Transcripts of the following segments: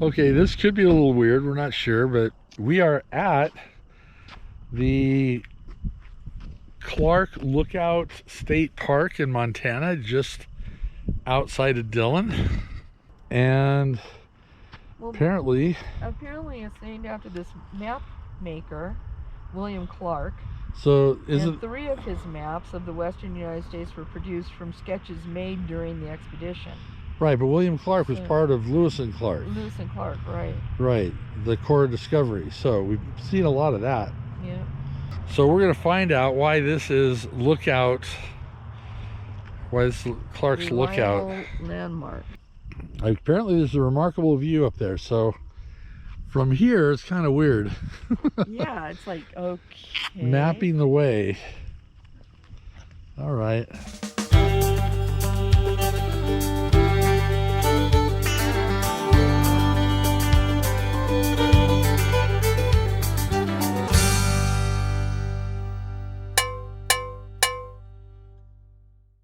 Okay, this could be a little weird. We're not sure, but we are at the Clark Lookout State Park in Montana, just outside of Dillon. And apparently it's named after this map maker, William Clark. So and 3 of his maps of the western United States were produced from sketches made during the expedition. Right, but William Clark was part of Lewis and Clark. Lewis and Clark, right. Right, the Corps of Discovery. So we've seen a lot of that. Yeah. So we're going to find out why this is Lookout, why this is Clark's Lookout. Landmark. Apparently there's a remarkable view up there. So from here, it's kind of weird. Yeah, it's like, okay. Mapping the way. All right.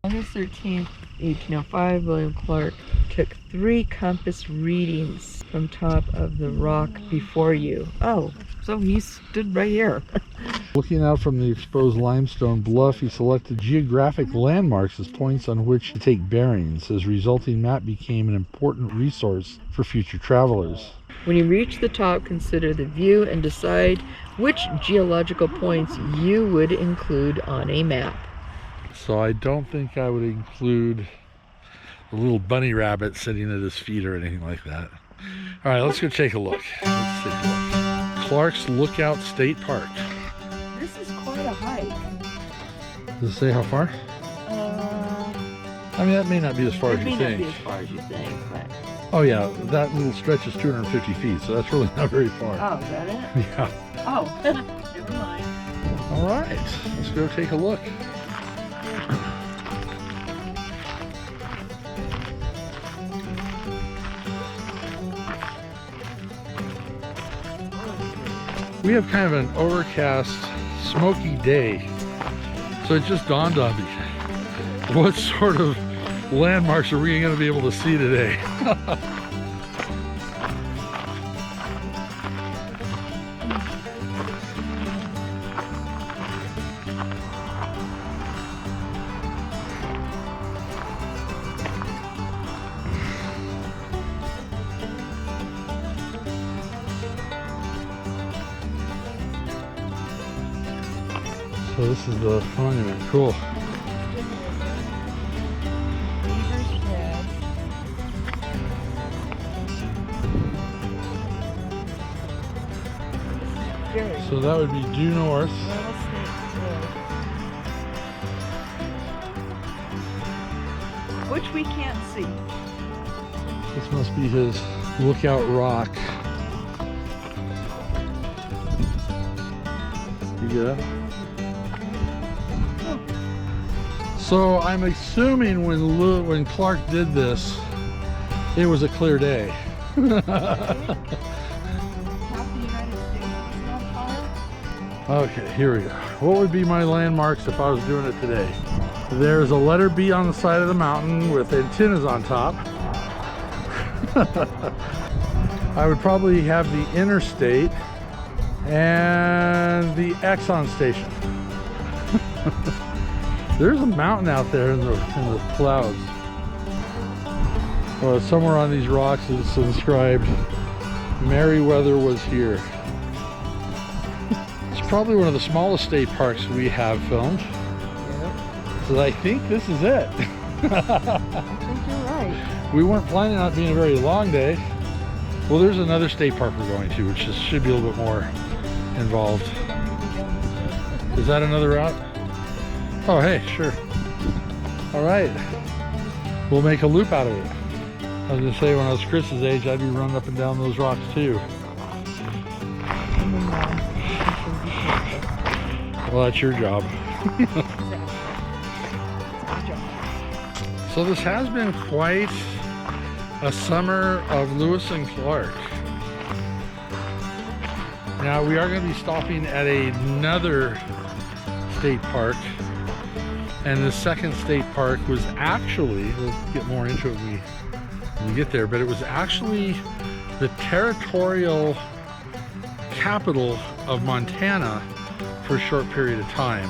August 13th, 1805, William Clark took 3 compass readings from top of the rock before you. Oh, so he stood right here. Looking out from the exposed limestone bluff, he selected geographic landmarks as points on which to take bearings. His resulting map became an important resource for future travelers. When you reach the top, consider the view and decide which geological points you would include on a map. So I don't think I would include a little bunny rabbit sitting at his feet or anything like that. All right, let's go take a look. Let's take a look. Clark's Lookout State Park. This is quite a hike. Does it say how far? I mean, that may not be as far as you think. It may not be as far as you think, but... Oh yeah, that little stretch is 250 feet, so that's really not very far. Oh, is that it? Yeah. Oh, never mind. All right, let's go take a look. We have kind of an overcast, smoky day, so it just dawned on me. What sort of landmarks are we going to be able to see today? So this is the monument. Cool. So that would be due north. Which we can't see. This must be his lookout rock. You get it? So I'm assuming when Clark did this, it was a clear day. Okay, here we go. What would be my landmarks if I was doing it today? There's a letter B on the side of the mountain with antennas on top. I would probably have the interstate and the Exxon station. There's a mountain out there in the clouds. Well, somewhere on these rocks is inscribed, "Meriwether was here." It's probably one of the smallest state parks we have filmed. Yep. So I think this is it. I think you're right. We weren't planning on it being a very long day. Well, there's another state park we're going to, which should be a little bit more involved. Is that another route? Oh, hey, sure. All right. We'll make a loop out of it. I was going to say, when I was Chris's age, I'd be running up and down those rocks too. Well, that's your job. So this has been quite a summer of Lewis and Clark. Now we are going to be stopping at another state park, and the second state park was actually, we'll get more into it when we when you get there, but it was actually the territorial capital of Montana for a short period of time.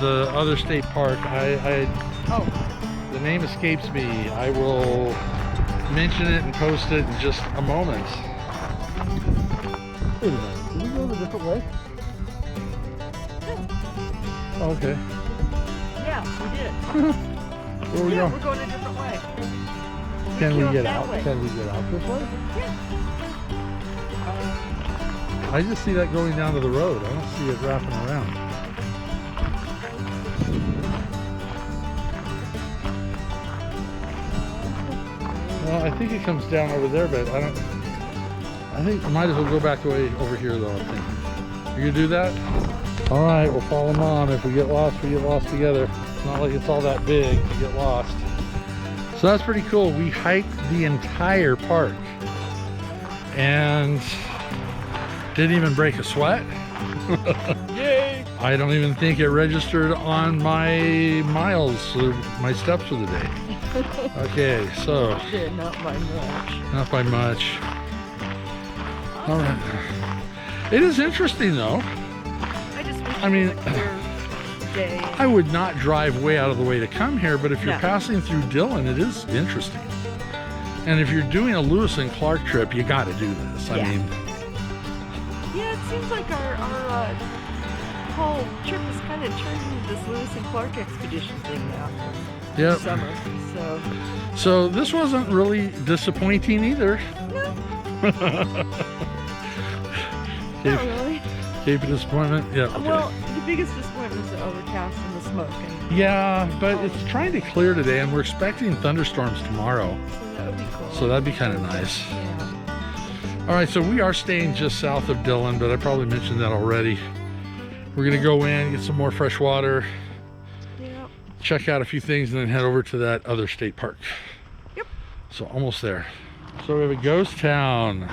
The other state park, the name escapes me. I will mention it and post it in just a moment. Wait a minute, did we go a different way? Oh, okay. Yeah, we did. Where we going? We're going a different way. Can we get that out? way. Can we get out this way? Yeah. I just see that going down to the road. I don't see it wrapping around. Well, I think it comes down over there, but I think I might as well go back the way over here, though. I think. You gonna do that? All right, we'll follow Mom. If we get lost, we get lost together. It's not like it's all that big to get lost. So that's pretty cool. We hiked the entire park and didn't even break a sweat. Yay! I don't even think it registered on my miles, or my steps for the day. Okay, so Yeah, not by much. not by much. All right. It is interesting, though. I mean, day. I would not drive way out of the way to come here, but if you're No. passing through Dillon, it is interesting. And if you're doing a Lewis and Clark trip, you got to do this. Yeah. I mean, Yeah, it seems like our whole trip is kind of turned into this Lewis and Clark expedition thing now. yeah. Summer. So. So this wasn't really disappointing either. No. Cape, Not really. Cape of Disappointment. Yeah. Okay. Well, the biggest disappointment is the overcast and the smoke. And Yeah, but it's trying to clear today, and we're expecting thunderstorms tomorrow. so that would be cool. So that'd be kind of nice. Yeah. All right, so we are staying just south of Dillon, but I probably mentioned that already. We're gonna go in, get some more fresh water, Yep. check out a few things, and then head over to that other state park. Yep. So almost there. So we have a ghost town.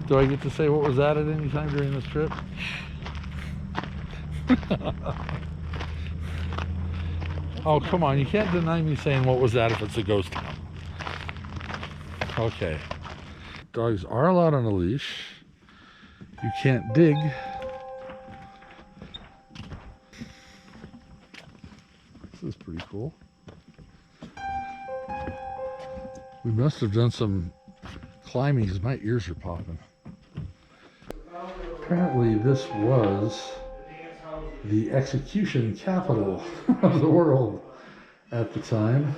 Do I get to say what was at it any time during this trip? Oh, come on. You can't deny me saying what was that if it's a ghost town. Okay. Dogs are allowed on a leash. You can't dig. This is pretty cool. We must have done some climbing because my ears are popping. Apparently this was the execution capital of the world at the time.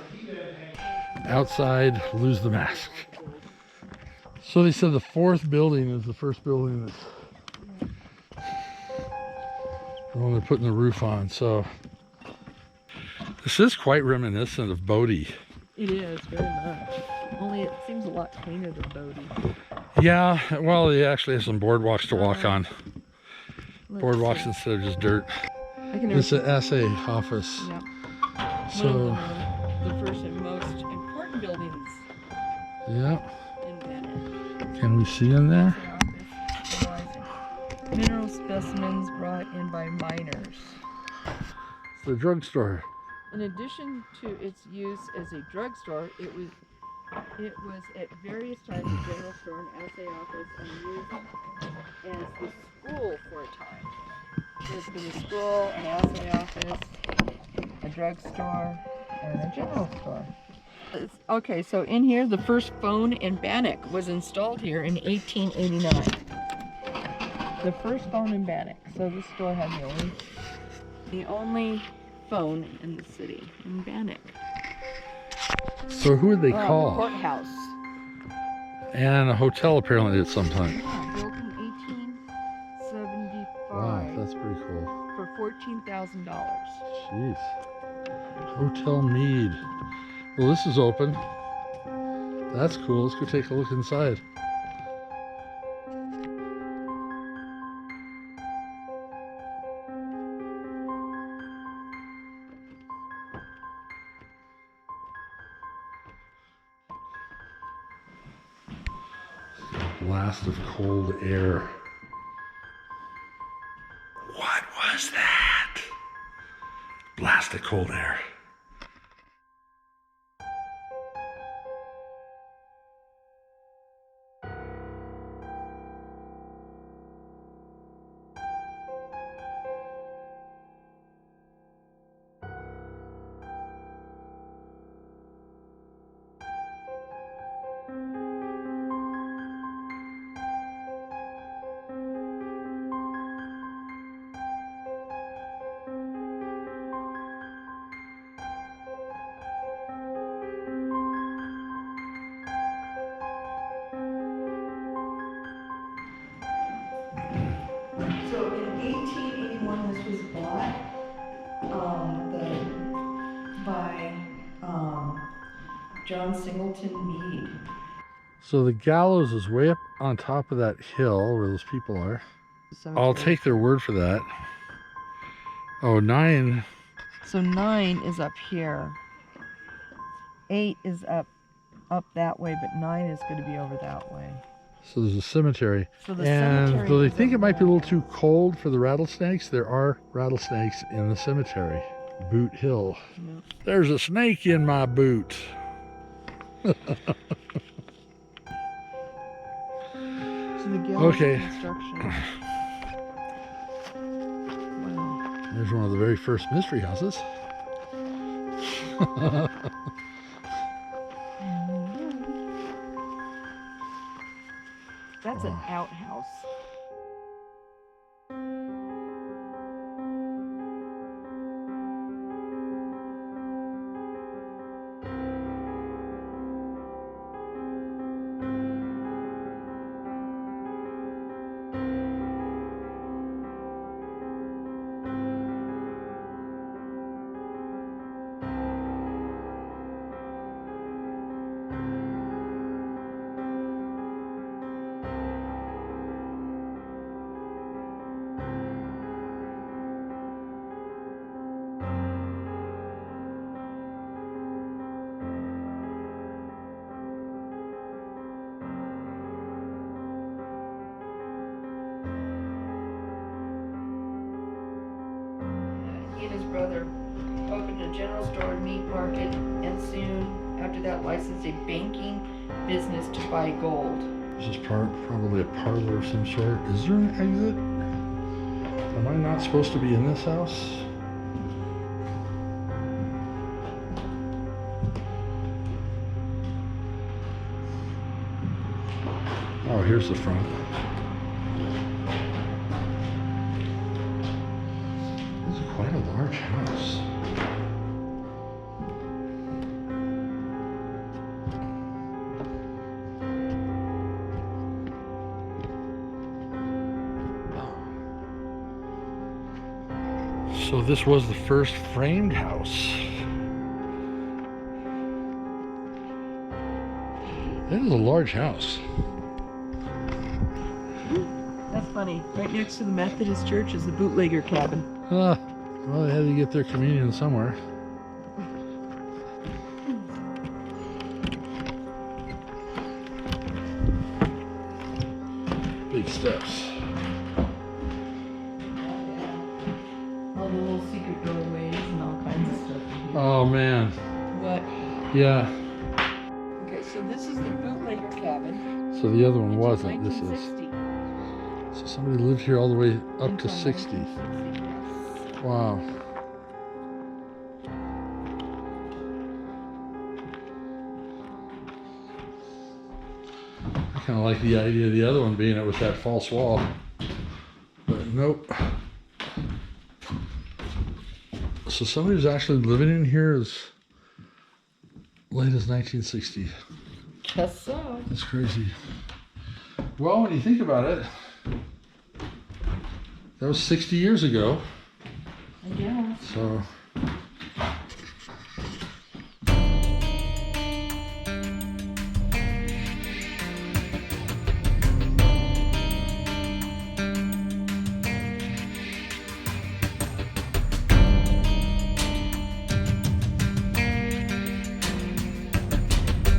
Outside, lose the mask. So they said the fourth building is the first building that's the one they're putting the roof on. So this is quite reminiscent of Bodie. It is very much. Only it seems a lot cleaner than Bodie. Yeah, well, they actually have some boardwalks to walk on. Boardwalks instead of just dirt. It's an assay office. Yep. So, One of the first and most important buildings yeah. in Banner. Can we see in there? Mineral specimens brought in by miners. It's the drugstore. In addition to its use as a drugstore, it was at various times a general store and assay office and used as the school for a time. There's been a school, an assay office, a drugstore, and a general store. Okay, so in here, the first phone in Bannock was installed here in 1889. The first phone in Bannock. So this store had the only phone in the city, in Bannock. So who would they call? Courthouse. And a hotel apparently at some time. Yeah, built in 1875. Wow, that's pretty cool. For $14,000. Jeez. Hotel Mead. Well, this is open. That's cool. Let's go take a look inside. Blast of cold air. What was that? Blast of cold air. John Singleton Mead. So the gallows is way up on top of that hill where those people are. I'll take their word for that. Oh, 9. So 9 is up here. 8 is up that way, but 9 is going to be over that way. So there's a cemetery. So the And cemetery though they is think it over might be a there. little too cold for the rattlesnakes, there are rattlesnakes in the cemetery. Boot Hill. Yep. There's a snake in my boot. So the gallows Okay. construction. Wow. There's one of the very first mystery houses. That's an outhouse. He and his brother opened a general store, meat market, and soon after that licensed a banking business to buy gold. This is probably a parlor of some sort. Is there an exit? Am I not supposed to be in this house? Oh, here's the front. This is quite a large house. So this was the first framed house. It is a large house. That's funny. Right next to the Methodist church is the bootlegger cabin. Well, they had to get their communion somewhere. Big steps. All the little secret doorways and all kinds of stuff. Oh man. What? Yeah. Okay, so this is the bootlegger cabin. So the other one Until wasn't. This is. 1960. So somebody lived here all the way up to Until 60. 1960, yes. Wow. I kind of like the idea of the other one being it was that false wall. But nope. So somebody was actually living in here as late as 1960. Guess so. That's crazy. Well, when you think about it, that was 60 years ago. I guess. So.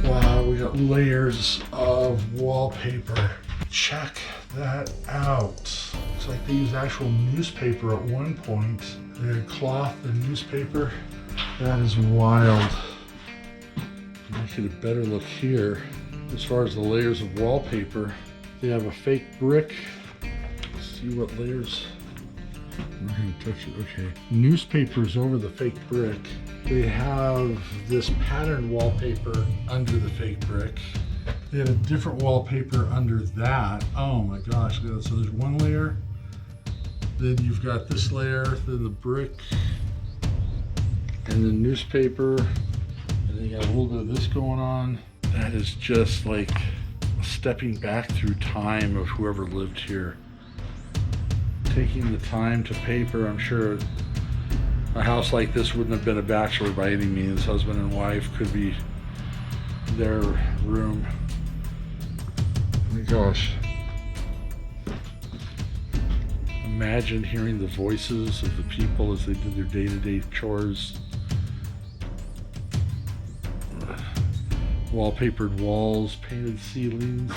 Wow, we got layers of wallpaper. Check that out. Looks like they used actual newspaper at one point. They had cloth and newspaper. That is wild. Make it a better look here. As far as the layers of wallpaper, they have a fake brick. Let's see what layers. I'm not gonna touch it. Okay. Newspapers over the fake brick. They have this patterned wallpaper under the fake brick. They had a different wallpaper under that. Oh my gosh. So there's one layer. Then you've got this layer, then the brick, and then newspaper. And then you got a little bit of this going on. That is just like stepping back through time of whoever lived here. Taking the time to paper. I'm sure a house like this wouldn't have been a bachelor by any means. Husband and wife could be their room. Oh my gosh. Imagine hearing the voices of the people as they did their day-to-day chores. Wallpapered walls, painted ceilings.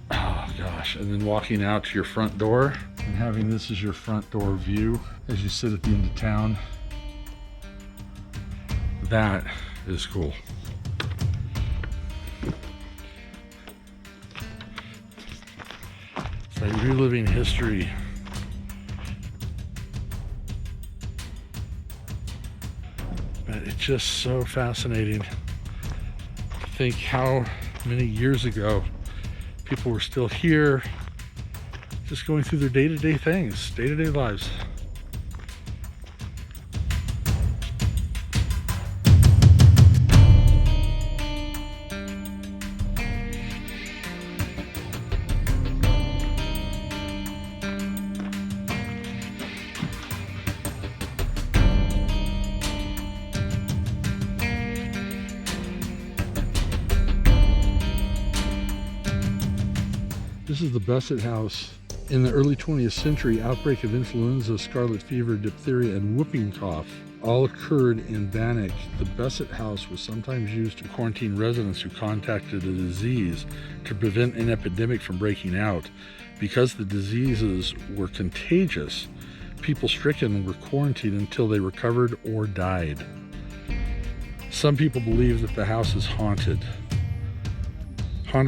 Oh gosh, and then walking out to your front door and having this as your front door view as you sit at the end of town. That is cool. It's like reliving history. But it's just so fascinating to think how many years ago people were still here, just going through their day-to-day things, day-to-day lives. This is the Bassett House. In the early 20th century, outbreak of influenza, scarlet fever, diphtheria, and whooping cough all occurred in Bannock. The Bassett House was sometimes used to quarantine residents who contacted a disease to prevent an epidemic from breaking out. Because the diseases were contagious, people stricken were quarantined until they recovered or died. Some people believe that the house is haunted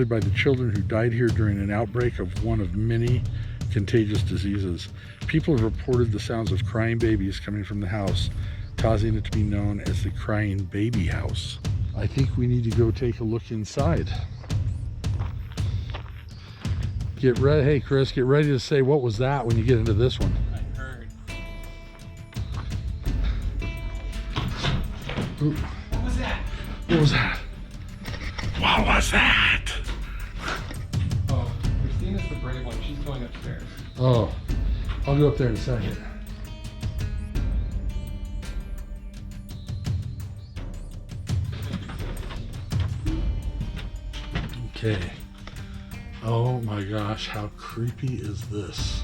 by the children who died here during an outbreak of one of many contagious diseases. People have reported the sounds of crying babies coming from the house, causing it to be known as the Crying Baby House. I think we need to go take a look inside. Get ready, hey Chris, get ready to say what was that when you get into this one. I heard. Ooh. What was that? What was that? What was that? Oh, Christina's the brave one. She's going upstairs. Oh, I'll go up there in a second. Okay. Oh my gosh, how creepy is this?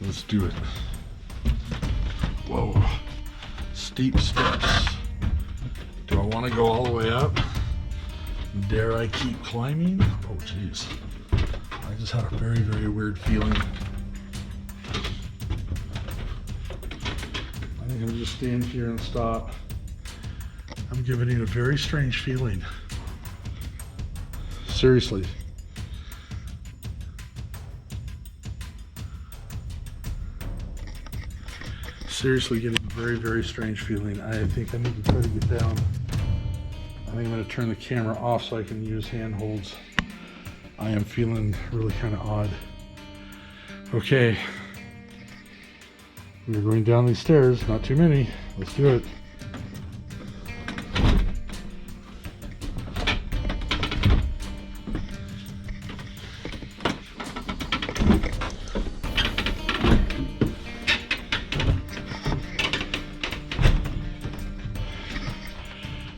Let's do it. Whoa. Steep steps. Do I want to go all the way up? Dare I keep climbing? Oh jeez. I just had a very, very weird feeling. I think I'm just stand here and stop. I'm giving it a very strange feeling. Seriously. Seriously getting a very, very strange feeling. I think I need to try to get down. I think I'm going to turn the camera off so I can use handholds. I am feeling really kind of odd. Okay. We're going down these stairs, not too many. Let's do it.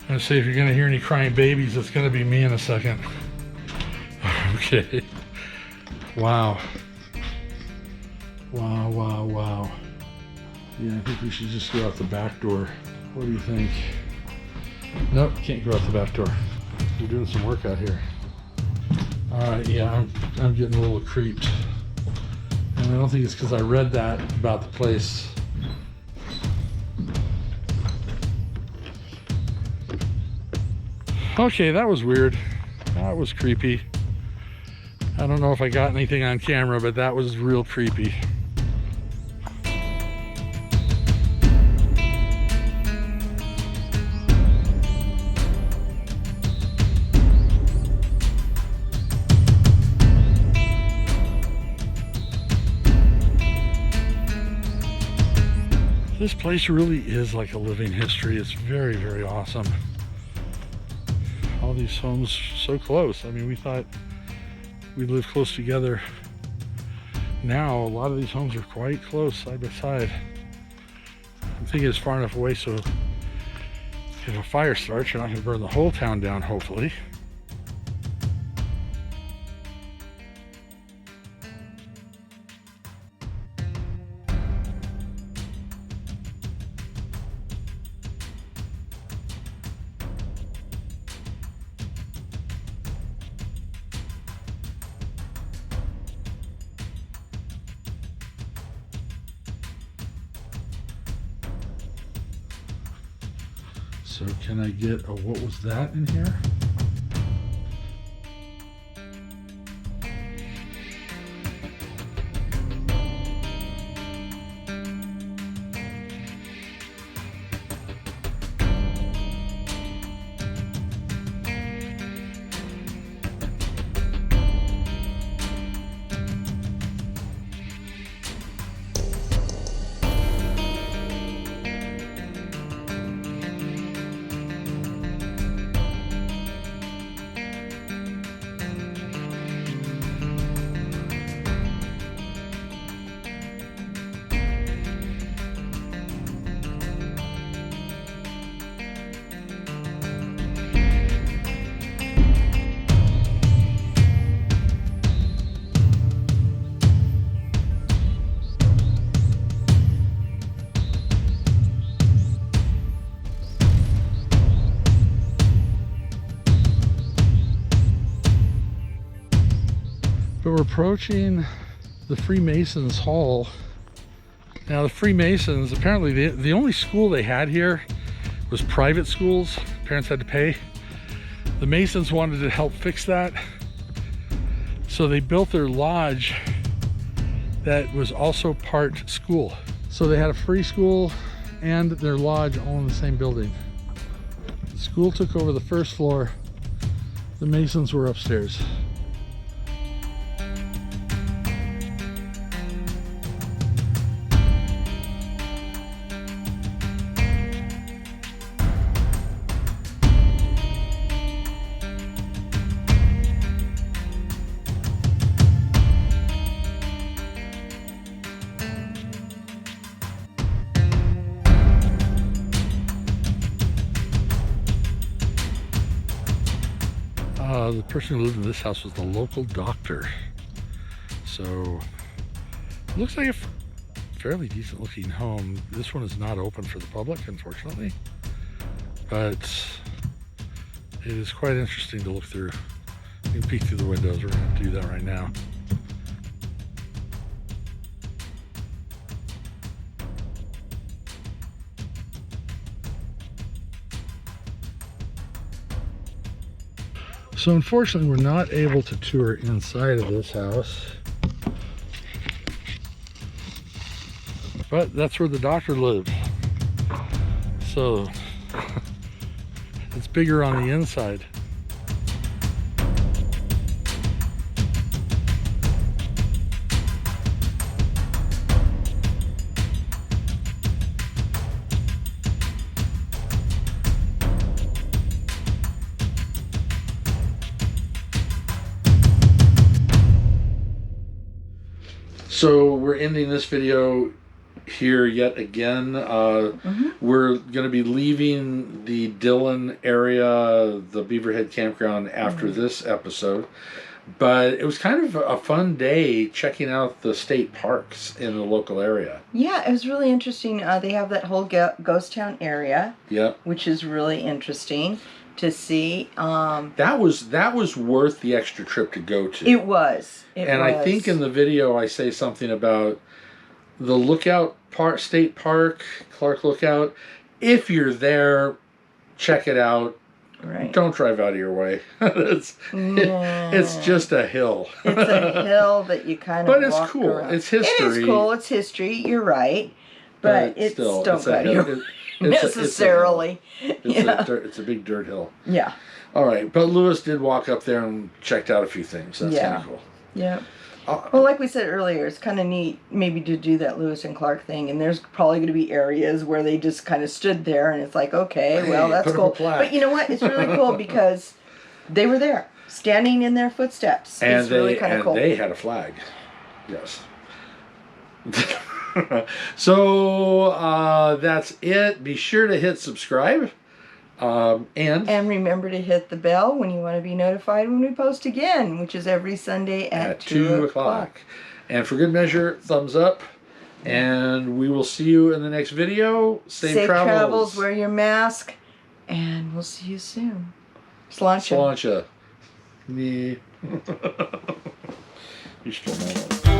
I'm gonna say if you're gonna hear any crying babies, it's gonna be me in a second. Okay. Wow. Wow, wow, wow. Yeah, I think we should just go out the back door. What do you think? Nope, can't go out the back door. We're doing some work out here. Alright, yeah, I'm getting a little creeped. And I don't think it's because I read that about the place. Okay, that was weird. That was creepy. I don't know if I got anything on camera, but that was real creepy. This place really is like a living history. It's very, very awesome. All these homes so close. I mean, we thought we lived close together. Now, a lot of these homes are quite close, side by side. I'm thinking it's far enough away so if a fire starts, you're not going to burn the whole town down, hopefully. So can I get a what was that in here? But we're approaching the Freemasons Hall. Now the Freemasons, apparently the only school they had here was private schools. Parents had to pay. The Masons wanted to help fix that. So they built their lodge that was also part school. So they had a free school and their lodge all in the same building. The school took over the first floor. The Masons were upstairs. The person who lived in this house was the local doctor. So it looks like a fairly decent looking home. This one is not open for the public, unfortunately, but it is quite interesting to look through. You can peek through the windows. We're going to do that right now. So unfortunately, we're not able to tour inside of this house, but that's where the doctor lived. So it's bigger on the inside. So we're ending this video here yet again. We're going to be leaving the Dillon area, the Beaverhead Campground, after this episode. But it was kind of a fun day checking out the state parks in the local area. Yeah, it was really interesting. They have that whole ghost town area. Yep. Which is really interesting to see. That was worth the extra trip to go to. It was. I think in the video I say something about the Lookout State Park, Clark Lookout. If you're there, check it out. Right. Don't drive out of your way. It's just a hill. It's a hill that you kind of But it's walk cool. around. It's history. It is cool. It's history. You're right. But it's still, don't go to your necessarily. It's a big dirt hill. Yeah. All right. But Lewis did walk up there and checked out a few things. That's kind of cool. Yeah. Well, like we said earlier, it's kind of neat maybe to do that Lewis and Clark thing, and there's probably going to be areas where they just kind of stood there, and it's like, okay, well, that's cool. But you know what? It's really cool because they were there, standing in their footsteps. And it's really kind of cool. They had a flag. Yes. So that's it. Be sure to hit subscribe. And remember to hit the bell when you want to be notified when we post again, which is every Sunday at 2 o'clock. And for good measure, thumbs up. And we will see you in the next video. Safe travels. Wear your mask. And we'll see you soon. Sláinte. Sláinte. Me. You still know that.